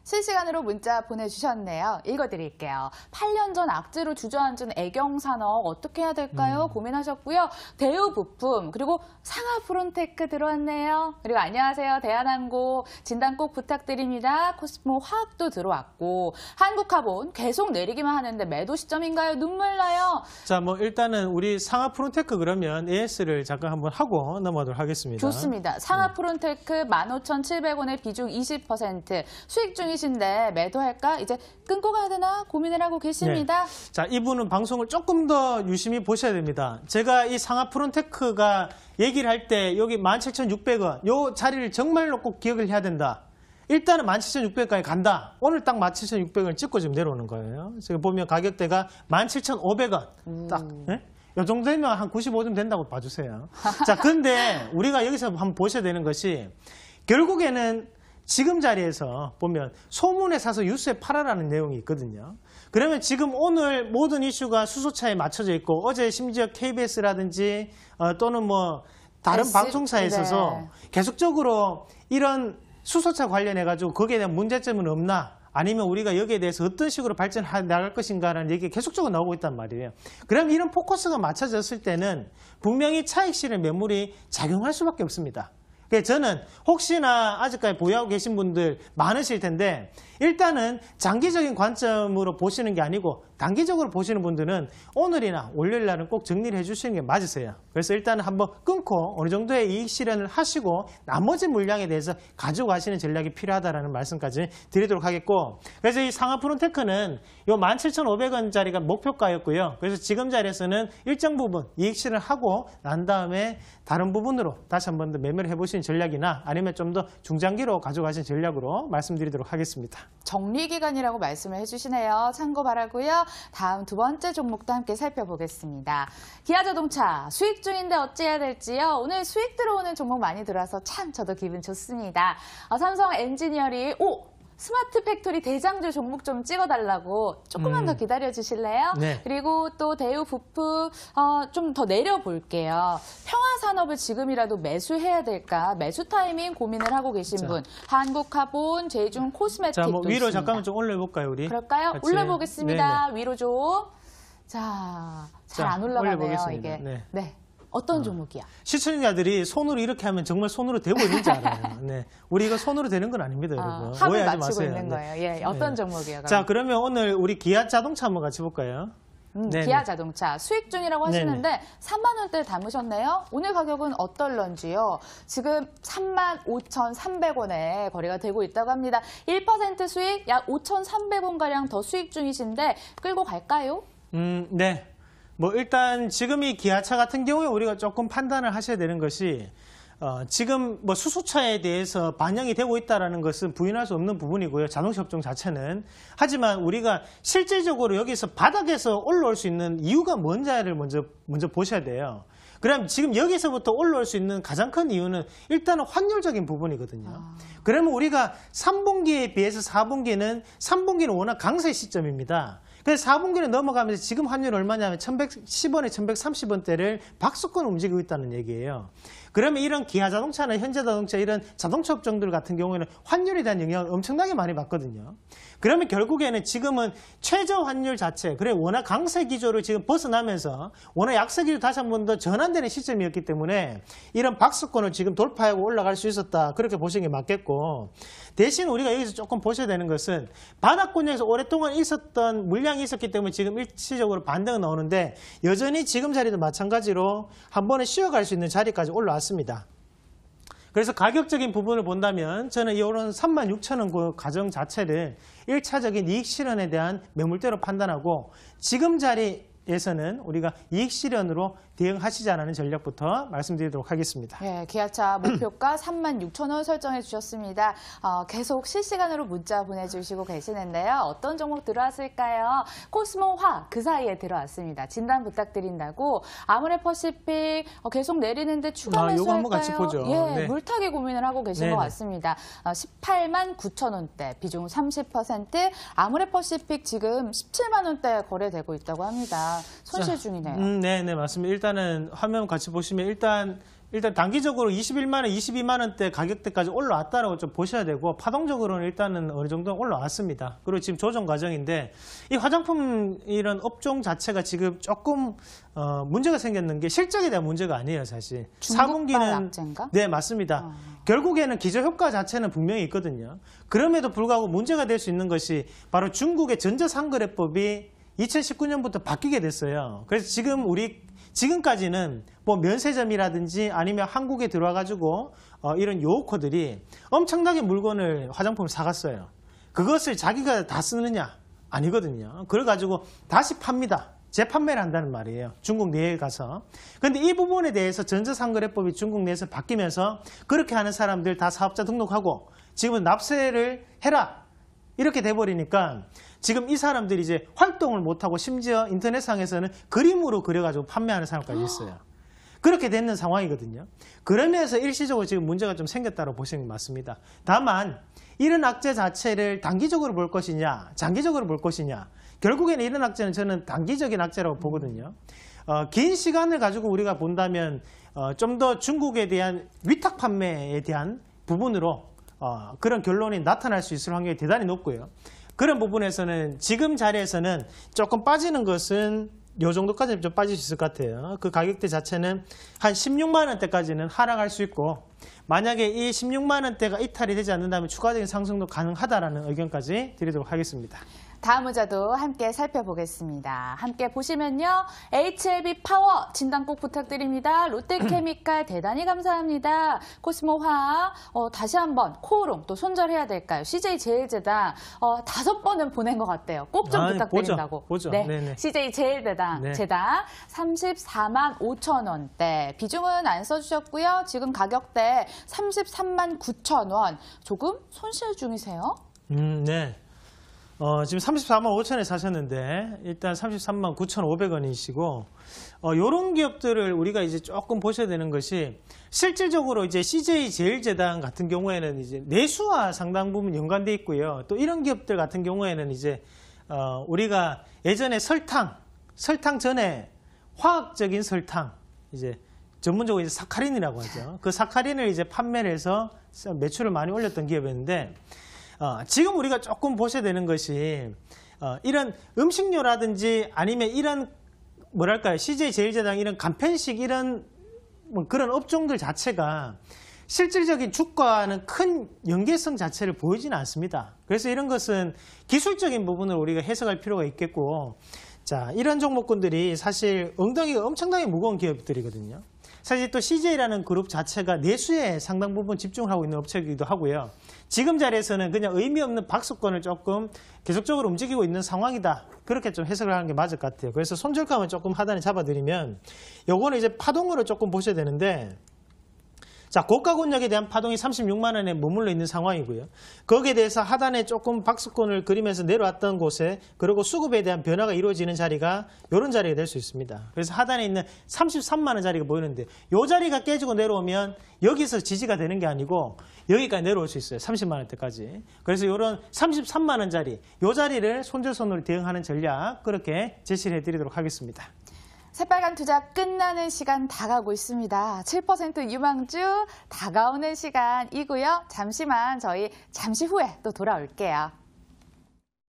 실시간으로 문자 보내주셨네요. 읽어드릴게요. 8년 전 악재로 주저앉은 애경산업 어떻게 해야 될까요? 고민하셨고요. 대우부품 그리고 상하프론테크 들어왔네요. 그리고 안녕하세요. 대한항공 진단 꼭 부탁드립니다. 코스모 화학도 들어왔고 한국화본 계속 내리기만 하는데 매도 시점인가요? 눈물 나요. 자, 뭐 일단은 우리 상하프론테크 그러면 AS를 잠깐 한번 하고 넘어가도록 하겠습니다. 좋습니다. 상하프론테크 15,700원에 비중 20% 수익 중이신데 매도할까? 이제 끊고 가야 되나 고민을 하고 계십니다. 네. 자, 이분은 방송을 조금 더 유심히 보셔야 됩니다. 제가 이 상하프론테크가 얘기를 할 때 여기 17,600원 요 자리를 정말로 꼭 기억을 해야 된다. 일단은 17,600원까지 간다. 오늘 딱 17,600원 찍고 지금 내려오는 거예요. 지금 보면 가격대가 17,500원. 딱. 네? 요 정도 되면 한 95점 된다고 봐주세요. 자, 근데 우리가 여기서 한번 보셔야 되는 것이 결국에는 지금 자리에서 보면 소문에 사서 뉴스에 팔아라는 내용이 있거든요. 그러면 지금 오늘 모든 이슈가 수소차에 맞춰져 있고 어제 심지어 KBS라든지 또는 뭐 다른 방송사에 있어서 네. 계속적으로 이런 수소차 관련해가지고 거기에 대한 문제점은 없나? 아니면 우리가 여기에 대해서 어떤 식으로 발전해 나갈 것인가라는 얘기가 계속적으로 나오고 있단 말이에요. 그럼 이런 포커스가 맞춰졌을 때는 분명히 차익 실현 매물이 작용할 수밖에 없습니다. 그래서 저는 혹시나 아직까지 보유하고 계신 분들 많으실 텐데 일단은 장기적인 관점으로 보시는 게 아니고 단기적으로 보시는 분들은 오늘이나 월요일 날은 꼭 정리를 해주시는 게 맞으세요. 그래서 일단은 한번 끊고 어느 정도의 이익 실현을 하시고 나머지 물량에 대해서 가지고 가시는 전략이 필요하다는 말씀까지 드리도록 하겠고 그래서 이 상하프론테크는 요 17,500원짜리가 목표가였고요. 그래서 지금 자리에서는 일정 부분 이익 실현하고 난 다음에 다른 부분으로 다시 한번 더 매매를 해보시는 전략이나 아니면 좀 더 중장기로 가져가신 전략으로 말씀드리도록 하겠습니다. 정리기간이라고 말씀을 해주시네요. 참고 바라고요. 다음 두 번째 종목도 함께 살펴보겠습니다. 기아자동차 수익 중인데 어찌해야 될지요. 오늘 수익 들어오는 종목 많이 들어와서 참 저도 기분 좋습니다. 삼성 엔지니어링 스마트 팩토리 대장주 종목 좀 찍어달라고 조금만 더 기다려주실래요? 네. 그리고 또 대우 부품 좀 더 내려볼게요. 평화산업을 지금이라도 매수해야 될까? 매수 타이밍 고민을 하고 계신 분. 한국화본, 제중 코스메틱도 자, 뭐 위로 있습니다. 잠깐만 좀 올려볼까요, 우리? 그럴까요? 같이. 올려보겠습니다. 네네. 위로 좀. 자, 잘 안 올라가네요, 올려보겠습니다. 이게. 네. 어떤 종목이야? 시청자들이 손으로 이렇게 하면 정말 손으로 되고 있는지 알아요. 네. 우리 이거 손으로 되는 건 아닙니다, 여러분. 합을 오해하지 맞추고 마세요. 있는 거예요. 예, 어떤 종목이에요? 그럼? 자, 그러면 오늘 우리 기아자동차 한번 같이 볼까요? 기아자동차 수익 중이라고 하시는데 네네. 3만 원대를 담으셨네요. 오늘 가격은 어떨런지요? 지금 35,300원에 거래가 되고 있다고 합니다. 1% 수익 약 5,300원가량 더 수익 중이신데 끌고 갈까요? 네. 뭐 일단 지금 이 기아차 같은 경우에 우리가 조금 판단을 하셔야 되는 것이 지금 뭐 수소차에 대해서 반영이 되고 있다는 것은 부인할 수 없는 부분이고요. 자동차 업종 자체는. 하지만 우리가 실질적으로 여기서 바닥에서 올라올 수 있는 이유가 뭔지를 먼저 보셔야 돼요. 그럼 지금 여기서부터 올라올 수 있는 가장 큰 이유는 일단은 환율적인 부분이거든요. 그러면 우리가 3분기에 비해서 4분기는 워낙 강세 시점입니다. 그래서 4분기를 넘어가면서 지금 환율이 얼마냐면 1,110원에 1,130원대를 박스권 움직이고 있다는 얘기예요. 그러면 이런 기아자동차나 현대자동차 이런 자동차 업종들 같은 경우에는 환율에 대한 영향을 엄청나게 많이 받거든요. 그러면 결국에는 지금은 최저 환율 자체, 그래 워낙 강세 기조를 지금 벗어나면서 워낙 약세 기조 다시 한 번 더 전환되는 시점이었기 때문에 이런 박스권을 지금 돌파하고 올라갈 수 있었다. 그렇게 보시는 게 맞겠고 대신 우리가 여기서 조금 보셔야 되는 것은 바닥권역에서 오랫동안 있었던 물량이 있었기 때문에 지금 일시적으로 반등은 나오는데 여전히 지금 자리도 마찬가지로 한 번에 쉬어갈 수 있는 자리까지 올라왔습니다. 그래서 가격적인 부분을 본다면 저는 이런 36,000원 그 가정 자체를 1차적인 이익 실현에 대한 매물대로 판단하고 지금 자리에서는 우리가 이익 실현으로 대응하시자는 전략부터 말씀드리도록 하겠습니다. 예, 기아차 목표가 36,000원 설정해 주셨습니다. 계속 실시간으로 문자 보내주시고 계시는데요. 어떤 종목 들어왔을까요? 코스모화 그 사이에 들어왔습니다. 진단 부탁드린다고 아모레퍼시픽 계속 내리는데 추가 매수할까요? 요거 한번 같이 보죠. 예, 네. 물타기 고민을 하고 계신 네네. 것 같습니다. 18만 9천 원대, 비중 30%, 아모레퍼시픽 지금 17만 원대 거래되고 있다고 합니다. 손실 중이네요. 네, 맞습니다. 일단은 화면 같이 보시면 일단 단기적으로 21만 원, 22만 원대 가격대까지 올라왔다라고 좀 보셔야 되고 파동적으로는 일단은 어느 정도 올라왔습니다. 그리고 지금 조정 과정인데 이 화장품 이런 업종 자체가 지금 조금 문제가 생겼는 게 실적에 대한 문제가 아니에요, 사실. 중국발 악재인가? 네, 맞습니다. 결국에는 기저효과 자체는 분명히 있거든요. 그럼에도 불구하고 문제가 될 수 있는 것이 바로 중국의 전자상거래법이 2019년부터 바뀌게 됐어요. 그래서 지금까지는 뭐 면세점이라든지 아니면 한국에 들어와가지고 이런 요코들이 엄청나게 물건을 화장품을 사갔어요. 그것을 자기가 다 쓰느냐? 아니거든요. 그래가지고 다시 팝니다. 재판매를 한다는 말이에요. 중국 내에 가서. 근데 이 부분에 대해서 전자상거래법이 중국 내에서 바뀌면서 그렇게 하는 사람들 다 사업자 등록하고 지금은 납세를 해라. 이렇게 돼버리니까 지금 이 사람들이 이제 활동을 못하고 심지어 인터넷상에서는 그림으로 그려가지고 판매하는 사람까지 있어요. 그렇게 되는 상황이거든요. 그러면서 일시적으로 지금 문제가 좀 생겼다고 보시는 게 맞습니다. 다만 이런 악재 자체를 단기적으로 볼 것이냐 장기적으로 볼 것이냐 결국에는 이런 악재는 저는 단기적인 악재라고 보거든요. 긴 시간을 가지고 우리가 본다면 좀 더 중국에 대한 위탁 판매에 대한 부분으로 그런 결론이 나타날 수 있을 확률이 대단히 높고요. 그런 부분에서는 지금 자리에서는 조금 빠지는 것은 이 정도까지는 좀 빠질 수 있을 것 같아요. 그 가격대 자체는 한 16만 원대까지는 하락할 수 있고 만약에 이 16만 원대가 이탈이 되지 않는다면 추가적인 상승도 가능하다라는 의견까지 드리도록 하겠습니다. 다음 문자도 함께 살펴보겠습니다. 함께 보시면요. HLB 파워 진단 꼭 부탁드립니다. 롯데케미칼 대단히 감사합니다. 코스모화학 다시 한번 코오롱 또 손절해야 될까요? CJ제일제당 5번은 보낸 것 같아요. 꼭 좀 부탁드린다고. 보죠. 네, 네네. CJ제일제당 네. 제당 34만 5천 원대. 비중은 안 써주셨고요. 지금 가격대 33만 9천 원. 조금 손실 중이세요? 네. 지금 34만 5천에 사셨는데 일단 33만 9,500원이시고 이런 기업들을 우리가 이제 조금 보셔야 되는 것이 실질적으로 이제 CJ제일제당 같은 경우에는 이제 내수와 상당 부분 연관돼 있고요. 또 이런 기업들 같은 경우에는 이제 우리가 예전에 설탕 전에 화학적인 설탕 이제 전문적으로 이제 사카린이라고 하죠. 그 사카린을 이제 판매를 해서 매출을 많이 올렸던 기업이었는데 지금 우리가 조금 보셔야 되는 것이 이런 음식료라든지 아니면 이런 뭐랄까요 CJ제일제당 이런 간편식 이런 뭐 그런 업종들 자체가 실질적인 주가와는 큰 연계성 자체를 보이지는 않습니다. 그래서 이런 것은 기술적인 부분을 우리가 해석할 필요가 있겠고 자 이런 종목군들이 사실 엉덩이가 엄청나게 무거운 기업들이거든요. 사실 또 CJ라는 그룹 자체가 내수에 상당 부분 집중을 하고 있는 업체이기도 하고요. 지금 자리에서는 그냥 의미 없는 박스권을 조금 계속적으로 움직이고 있는 상황이다. 그렇게 좀 해석을 하는 게 맞을 것 같아요. 그래서 손절감을 조금 하단에 잡아드리면 요거는 이제 파동으로 조금 보셔야 되는데 자, 고가 권역에 대한 파동이 36만 원에 머물러 있는 상황이고요. 거기에 대해서 하단에 조금 박스권을 그리면서 내려왔던 곳에 그리고 수급에 대한 변화가 이루어지는 자리가 이런 자리가 될 수 있습니다. 그래서 하단에 있는 33만 원 자리가 보이는데 이 자리가 깨지고 내려오면 여기서 지지가 되는 게 아니고 여기까지 내려올 수 있어요. 30만 원대까지. 그래서 이런 33만 원 자리, 이 자리를 손절선으로 대응하는 전략 그렇게 제시를 해드리도록 하겠습니다. 새빨간 투자 끝나는 시간 다가오고 있습니다. 7% 유망주 다가오는 시간이고요. 잠시 후에 또 돌아올게요.